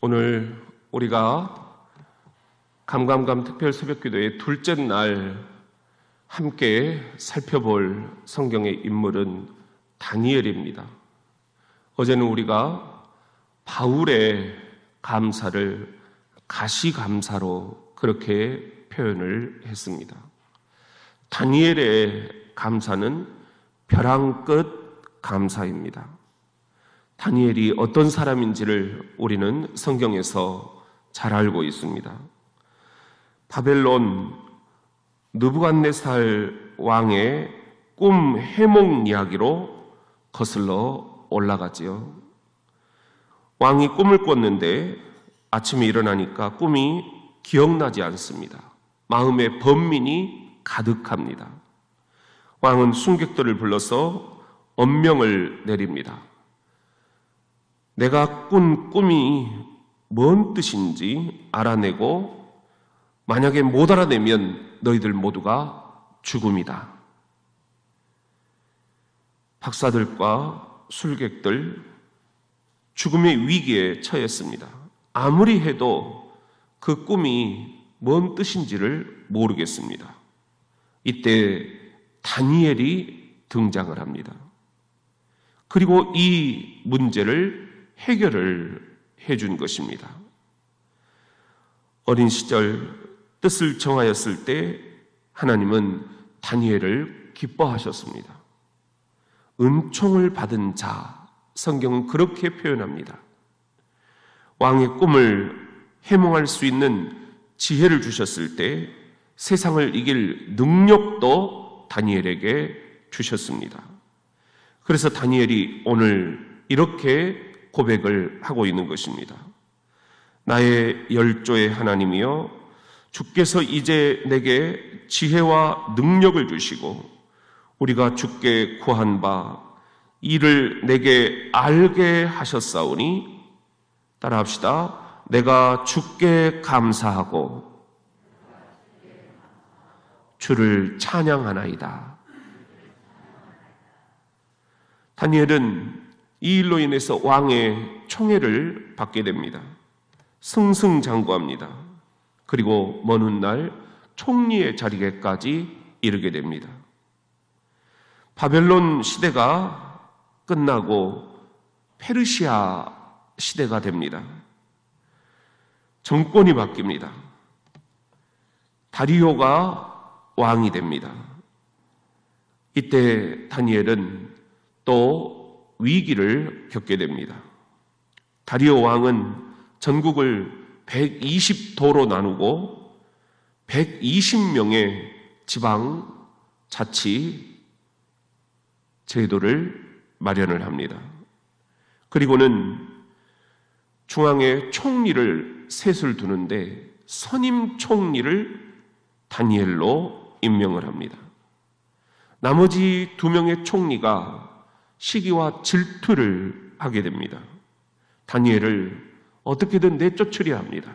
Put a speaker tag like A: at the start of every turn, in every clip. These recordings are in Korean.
A: 오늘 우리가 감감감 특별 새벽기도의 둘째 날 함께 살펴볼 성경의 인물은 다니엘입니다. 어제는 우리가 바울의 감사를 가시감사로 그렇게 표현을 했습니다. 다니엘의 감사는 벼랑 끝 감사입니다. 다니엘이 어떤 사람인지를 우리는 성경에서 잘 알고 있습니다. 바벨론 느부갓네살 왕의 꿈 해몽 이야기로 거슬러 올라가지요. 왕이 꿈을 꿨는데 아침에 일어나니까 꿈이 기억나지 않습니다. 마음에 번민이 가득합니다. 왕은 순객들을 불러서 엄명을 내립니다. 내가 꾼 꿈이 뭔 뜻인지 알아내고 만약에 못 알아내면 너희들 모두가 죽음이다. 박사들과 술객들 죽음의 위기에 처했습니다. 아무리 해도 그 꿈이 뭔 뜻인지를 모르겠습니다. 이때 다니엘이 등장을 합니다. 그리고 이 문제를 해결을 해준 것입니다. 어린 시절 뜻을 정하였을 때 하나님은 다니엘을 기뻐하셨습니다. 은총을 받은 자, 성경은 그렇게 표현합니다. 왕의 꿈을 해몽할 수 있는 지혜를 주셨을 때 세상을 이길 능력도 다니엘에게 주셨습니다. 그래서 다니엘이 오늘 이렇게 고백을 하고 있는 것입니다. 나의 열조의 하나님이여, 주께서 이제 내게 지혜와 능력을 주시고 우리가 주께 구한 바 이를 내게 알게 하셨사오니, 따라합시다. 내가 주께 감사하고 주를 찬양하나이다. 다니엘은 이 일로 인해서 왕의 총애를 받게 됩니다. 승승장구합니다. 그리고 먼 훗날 총리의 자리에까지 이르게 됩니다. 바벨론 시대가 끝나고 페르시아 시대가 됩니다. 정권이 바뀝니다. 다리오가 왕이 됩니다. 이때 다니엘은 또 위기를 겪게 됩니다. 다리오 왕은 전국을 120도로 나누고 120명의 지방 자치 제도를 마련을 합니다. 그리고는 중앙에 총리를 셋을 두는데 선임 총리를 다니엘로 임명을 합니다. 나머지 2명의 총리가 시기와 질투를 하게 됩니다. 다니엘을 어떻게든 내쫓으려 합니다.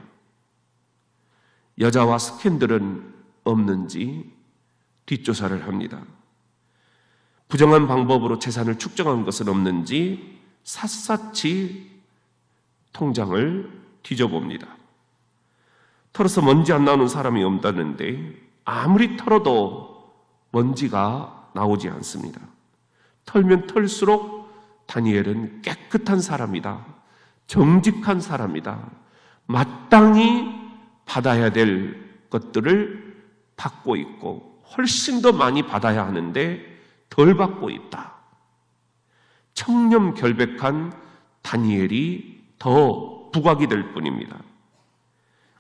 A: 여자와 스캔들은 없는지 뒷조사를 합니다. 부정한 방법으로 재산을 축적한 것은 없는지 샅샅이 통장을 뒤져봅니다. 털어서 먼지 안 나오는 사람이 없다는데 아무리 털어도 먼지가 나오지 않습니다. 털면 털수록 다니엘은 깨끗한 사람이다. 정직한 사람이다. 마땅히 받아야 될 것들을 받고 있고 훨씬 더 많이 받아야 하는데 덜 받고 있다. 청렴결백한 다니엘이 더 부각이 될 뿐입니다.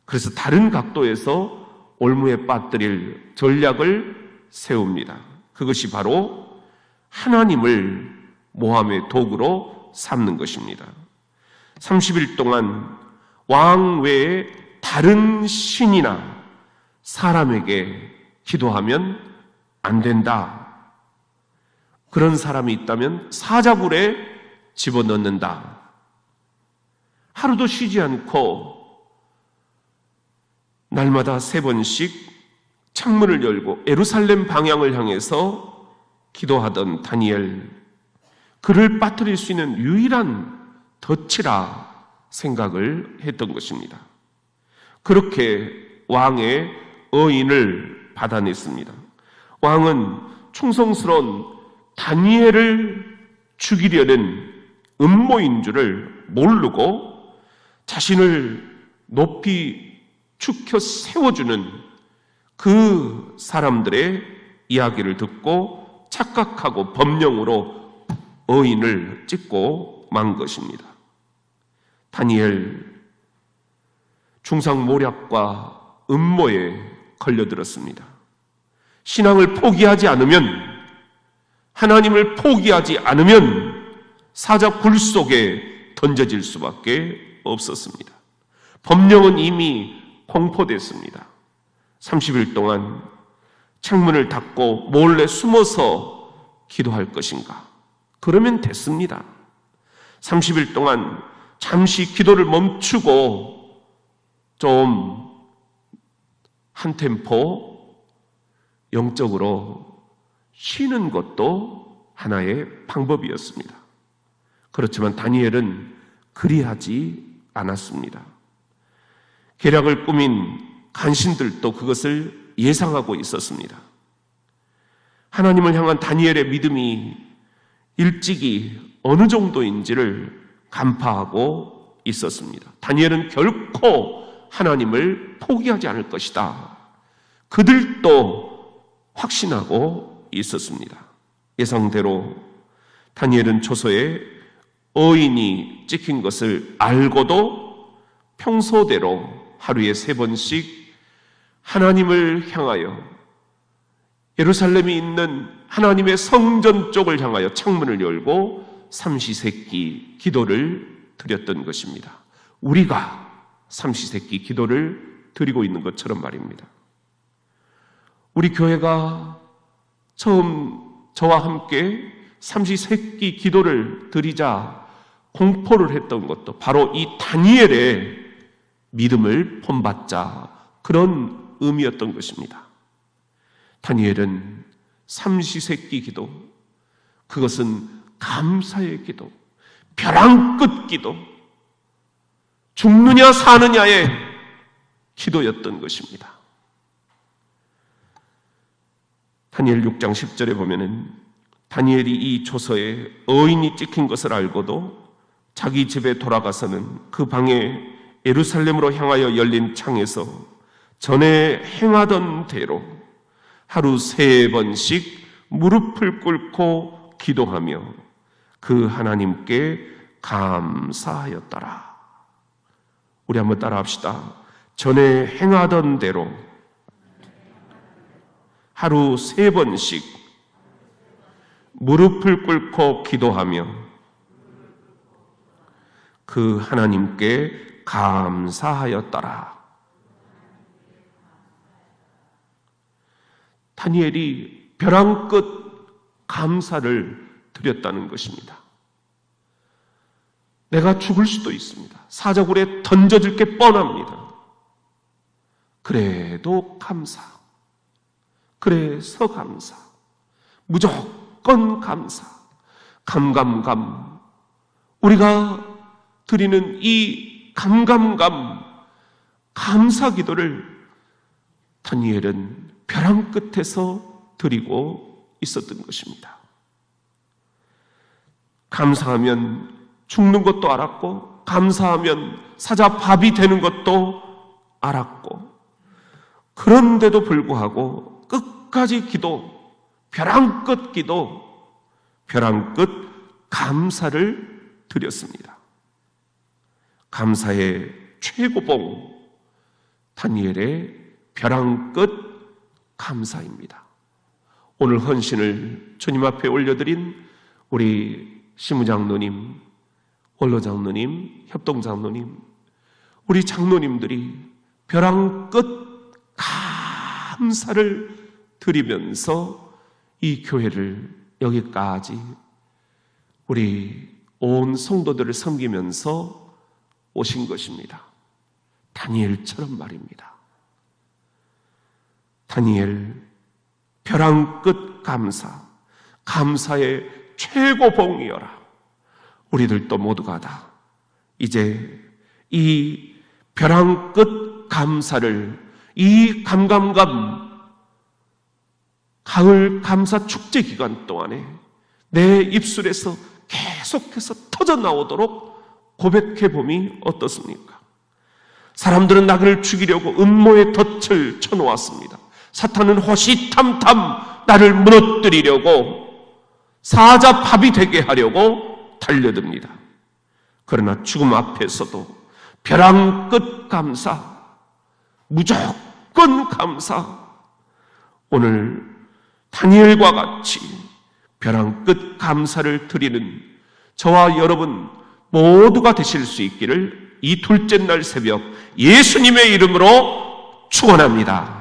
A: 그래서 다른 각도에서 올무에 빠뜨릴 전략을 세웁니다. 그것이 바로 하나님을 모함의 도구로 삼는 것입니다. 30일 동안 왕 외에 다른 신이나 사람에게 기도하면 안 된다. 그런 사람이 있다면 사자굴에 집어넣는다. 하루도 쉬지 않고 날마다 3번씩 창문을 열고 예루살렘 방향을 향해서 기도하던 다니엘, 그를 빠뜨릴 수 있는 유일한 덫이라 생각을 했던 것입니다. 그렇게 왕의 의인을 받아냈습니다. 왕은 충성스러운 다니엘을 죽이려는 음모인 줄을 모르고 자신을 높이 축혀 세워주는 그 사람들의 이야기를 듣고 착각하고 법령으로 의인을 찍고 만 것입니다. 다니엘 중상모략과 음모에 걸려들었습니다. 신앙을 포기하지 않으면, 하나님을 포기하지 않으면 사자 굴 속에 던져질 수밖에 없었습니다. 법령은 이미 공포됐습니다. 30일 동안 창문을 닫고 몰래 숨어서 기도할 것인가? 그러면 됐습니다. 30일 동안 잠시 기도를 멈추고 좀 한 템포 영적으로 쉬는 것도 하나의 방법이었습니다. 그렇지만 다니엘은 그리하지 않았습니다. 계략을 꾸민 간신들도 그것을 예상하고 있었습니다. 하나님을 향한 다니엘의 믿음이 일찍이 어느 정도인지를 간파하고 있었습니다. 다니엘은 결코 하나님을 포기하지 않을 것이다. 그들도 확신하고 있었습니다. 예상대로 다니엘은 초소에 의인이 찍힌 것을 알고도 평소대로 하루에 3번씩 하나님을 향하여 예루살렘이 있는 하나님의 성전 쪽을 향하여 창문을 열고 삼시세끼 기도를 드렸던 것입니다. 우리가 삼시세끼 기도를 드리고 있는 것처럼 말입니다. 우리 교회가 처음 저와 함께 삼시세끼 기도를 드리자 공포를 했던 것도 바로 이 다니엘의 믿음을 본받자 그런 의미였던 것입니다. 다니엘은 삼시세끼 기도, 그것은 감사의 기도, 벼랑 끝 기도, 죽느냐 사느냐의 기도였던 것입니다. 다니엘 6장 10절에 보면은 다니엘이 이 초서에 의인이 찍힌 것을 알고도 자기 집에 돌아가서는 그 방에 예루살렘으로 향하여 열린 창에서 전에 행하던 대로 하루 3번씩 무릎을 꿇고 기도하며 그 하나님께 감사하였더라. 우리 한번 따라합시다. 전에 행하던 대로 하루 3번씩 무릎을 꿇고 기도하며 그 하나님께 감사하였더라. 다니엘이 벼랑 끝 감사를 드렸다는 것입니다. 내가 죽을 수도 있습니다. 사자굴에 던져질 게 뻔합니다. 그래도 감사. 그래서 감사. 무조건 감사. 감감감. 우리가 드리는 이 감감감, 감사 기도를 다니엘은 벼랑 끝에서 드리고 있었던 것입니다. 감사하면 죽는 것도 알았고, 감사하면 사자 밥이 되는 것도 알았고, 그런데도 불구하고 끝까지 기도, 벼랑 끝 기도, 벼랑 끝 감사를 드렸습니다. 감사의 최고봉, 다니엘의 벼랑 끝 감사입니다. 오늘 헌신을 주님 앞에 올려드린 우리 시무장로님, 원로장로님, 협동장로님, 우리 장로님들이 벼랑 끝 감사를 드리면서 이 교회를 여기까지 우리 온 성도들을 섬기면서 오신 것입니다. 다니엘처럼 말입니다. 다니엘 벼랑 끝 감사, 감사의 최고봉이여라. 우리들도 모두가 다 이제 이 벼랑 끝 감사를, 이 감감감 가을 감사 축제 기간 동안에 내 입술에서 계속해서 터져나오도록 고백해봄이 어떻습니까? 사람들은 나를 죽이려고 음모의 덫을 쳐놓았습니다. 사탄은 호시탐탐 나를 무너뜨리려고 사자밥이 되게 하려고 달려듭니다. 그러나 죽음 앞에서도 벼랑 끝 감사, 무조건 감사, 오늘 다니엘과 같이 벼랑 끝 감사를 드리는 저와 여러분 모두가 되실 수 있기를 이 둘째 날 새벽 예수님의 이름으로 축원합니다.